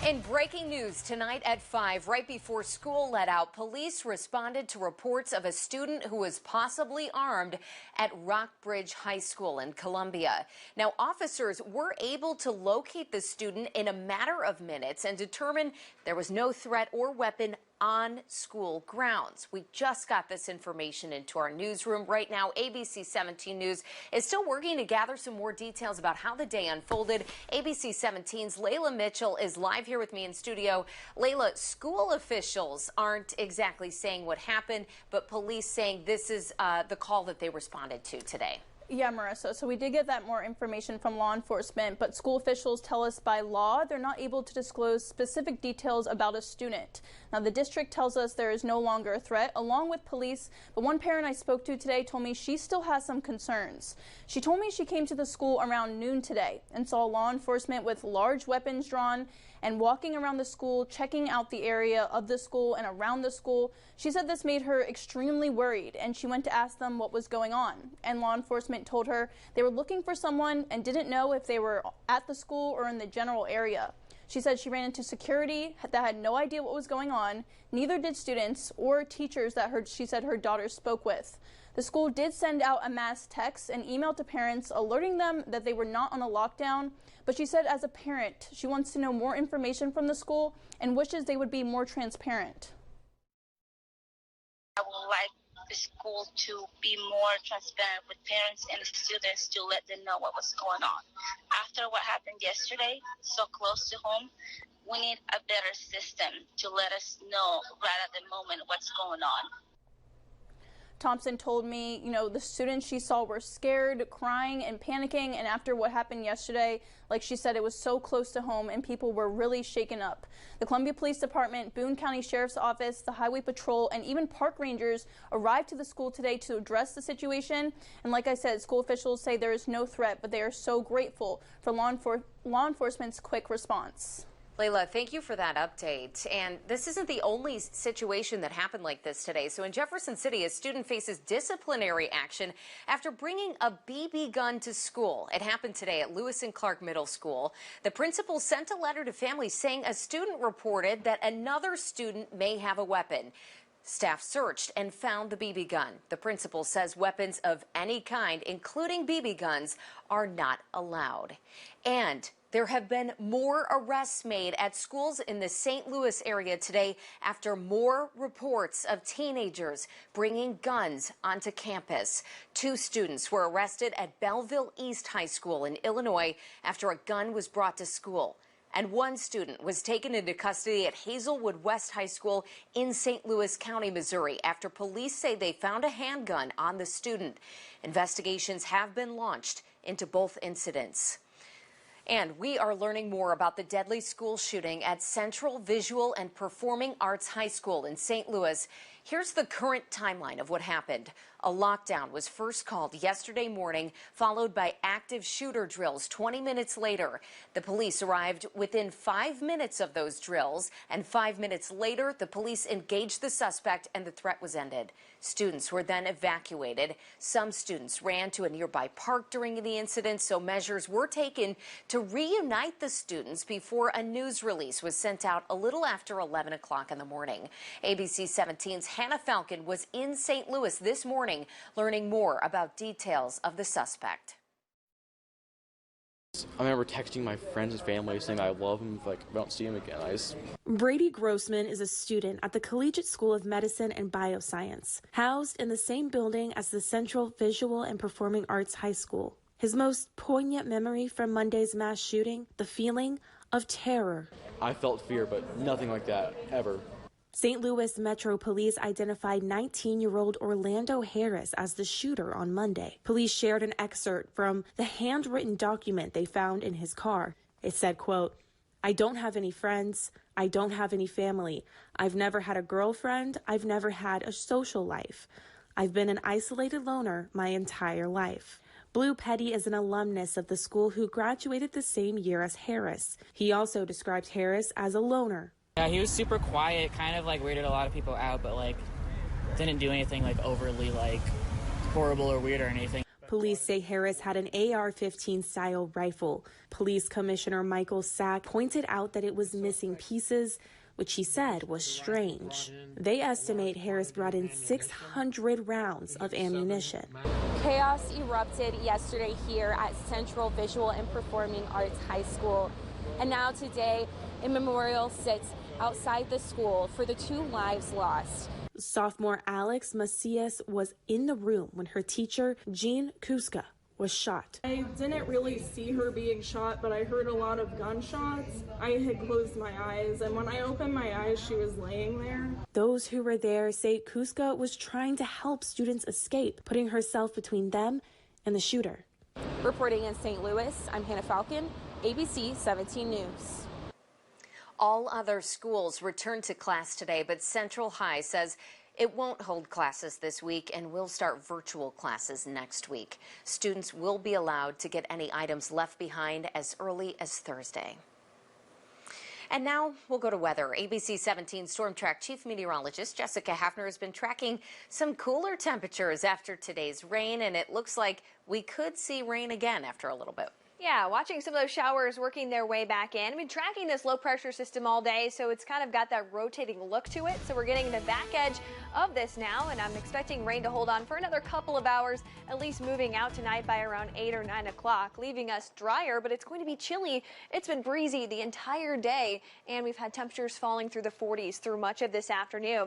In breaking news tonight at 5, right before school let out, police responded to reports of a student who was possibly armed at Rockbridge High School in Columbia. Now, officers were able to locate the student in a matter of minutes and determine there was no threat or weapon on school grounds. We just got this information into our newsroom. Right now, ABC 17 News is still working to gather some more details about how the day unfolded. ABC 17's Layla Mitchell is live here with me in studio. Layla, school officials aren't exactly saying what happened, but police saying this is the call that they responded to today. Yeah, Marissa, so we did get that more information from law enforcement, but school officials tell us by law they're not able to disclose specific details about a student. Now, the district tells us there is no longer a threat, along with police, but one parent I spoke to today told me she still has some concerns. She told me she came to the school around noon today and saw law enforcement with large weapons drawn and walking around the school, checking out the area of the school and around the school. She said this made her extremely worried, and she went to ask them what was going on. And law enforcement told her they were looking for someone and didn't know if they were at the school or in the general area. She said she ran into security that had no idea what was going on. Neither did students or teachers that she said her daughter spoke with. The school did send out a mass text and email to parents alerting them that they were not on a lockdown. But she said as a parent, she wants to know more information from the school and wishes they would be more transparent. I would like the school to be more transparent with parents and students to let them know what was going on. After what happened yesterday, so close to home, we need a better system to let us know right at the moment what's going on. Thompson told me, the students she saw were scared, crying, and panicking. And after what happened yesterday, like she said, it was so close to home and people were really shaken up. The Columbia Police Department, Boone County Sheriff's Office, the Highway Patrol, and even park rangers arrived to the school today to address the situation. And like I said, school officials say there is no threat, but they are so grateful for law enforcement's quick response. Layla, thank you for that update. And this isn't the only situation that happened like this today. So in Jefferson City, a student faces disciplinary action after bringing a BB gun to school. It happened today at Lewis and Clark Middle School. The principal sent a letter to families saying a student reported that another student may have a weapon. Staff searched and found the BB gun. The principal says weapons of any kind, including BB guns, are not allowed. And there have been more arrests made at schools in the St. Louis area today after more reports of teenagers bringing guns onto campus. 2 students were arrested at Belleville East High School in Illinois after a gun was brought to school. And 1 student was taken into custody at Hazelwood West High School in St. Louis County, Missouri, after police say they found a handgun on the student. Investigations have been launched into both incidents. And we are learning more about the deadly school shooting at Central Visual and Performing Arts High School in St. Louis. Here's the current timeline of what happened. A lockdown was first called yesterday morning, followed by active shooter drills 20 minutes later. The police arrived within 5 minutes of those drills, and 5 minutes later, the police engaged the suspect and the threat was ended. Students were then evacuated. Some students ran to a nearby park during the incident, so measures were taken to reunite the students before a news release was sent out a little after 11 o'clock in the morning. ABC 17's Hannah Falcon was in St. Louis this morning learning more about details of the suspect. I remember texting my friends and family saying I love him if I don't see him again. Brady Grossman is a student at the Collegiate School of Medicine and Bioscience, housed in the same building as the Central Visual and Performing Arts High School. His most poignant memory from Monday's mass shooting, the feeling of terror. I felt fear, but nothing like that, ever. St. Louis Metro Police identified 19-year-old Orlando Harris as the shooter on Monday. Police shared an excerpt from the handwritten document they found in his car. It said, quote, "I don't have any friends. I don't have any family. I've never had a girlfriend. I've never had a social life. I've been an isolated loner my entire life." Blue Petty is an alumnus of the school who graduated the same year as Harris. He also described Harris as a loner. Yeah, he was super quiet, kind of weirded a lot of people out, but didn't do anything overly horrible or weird or anything. Police say Harris had an AR-15 style rifle. Police Commissioner Michael Sack pointed out that it was missing pieces, which he said was strange. They estimate Harris brought in 600 rounds of ammunition. Chaos erupted yesterday here at Central Visual and Performing Arts High School. And now today, a memorial sits outside the school for the 2 lives lost. Sophomore Alex Macias was in the room when her teacher, Jean Kuska, was shot. I didn't really see her being shot, but I heard a lot of gunshots. I had closed my eyes, and when I opened my eyes, she was laying there. Those who were there say Kuska was trying to help students escape, putting herself between them and the shooter. Reporting in St. Louis, I'm Hannah Falcon, ABC 17 News. All other schools returned to class today, but Central High says it won't hold classes this week and will start virtual classes next week. Students will be allowed to get any items left behind as early as Thursday. And now we'll go to weather. ABC 17 Storm Track Chief Meteorologist Jessica Hafner has been tracking some cooler temperatures after today's rain, and it looks like we could see rain again after a little bit. Yeah, watching some of those showers working their way back in. I've been tracking this low pressure system all day, so it's kind of got that rotating look to it. So we're getting the back edge of this now, and I'm expecting rain to hold on for another couple of hours, at least moving out tonight by around 8 or 9 o'clock, leaving us drier, but it's going to be chilly. It's been breezy the entire day, and we've had temperatures falling through the 40s through much of this afternoon.